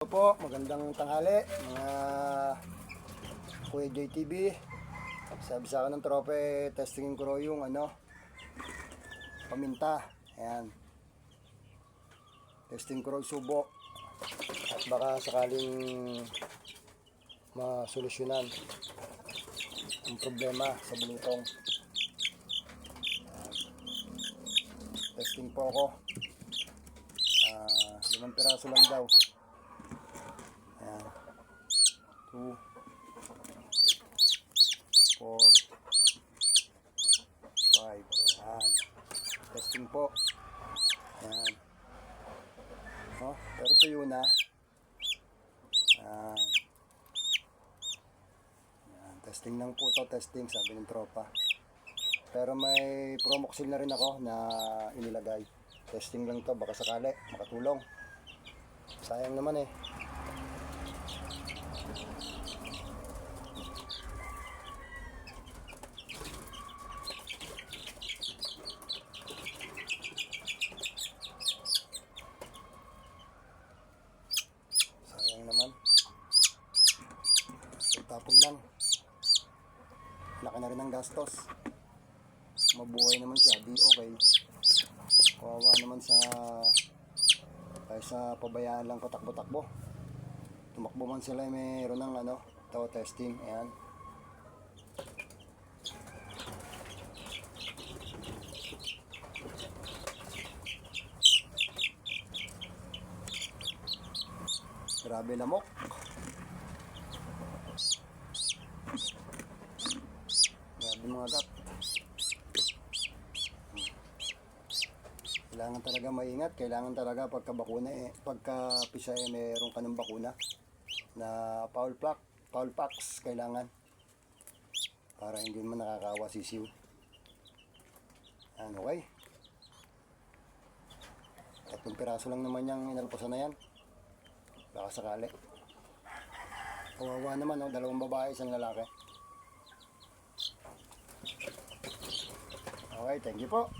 Po, magandang tanghali mga Kuya JTV. Sabi sa akin ng trope, testingin ko raw yung paminta. Ayan. Testing ko raw subo. At baka sakaling masolusyonan ang problema sa bulutong. Testing po ako. 5 piraso lang daw. Ayan. 2, 4, 5. Ayan. Testing po. Ayan. Oh, pero tuyo na. Ayan. Ayan. Testing lang po to. Testing, sabi ng tropa. Pero may promoxil na rin ako na inilagay. Testing lang to. Baka sakali makatulong. Sayang naman eh. Sayang naman. Tapon lang. Laki na rin ang gastos. Mabuhay naman siya. Di okay. Kawawa naman sa kaysa pabayaan lang patakbo-takbo. Tumakbo man sila, mayroon ng ito, testing. Ayan. Grabe lamok. Grabe mga gat. Kailangan talaga maingat. Kailangan talaga pagka-bakuna pagka-pisa meron ka ng bakuna na foul pox kailangan para hindi man nakakawa sisiw. Ano, okay? 3 piraso lang naman yung inalpasan na yan. Baka sakali. Kawawa naman, 2 babae, 1 lalaki. Okay, thank you po.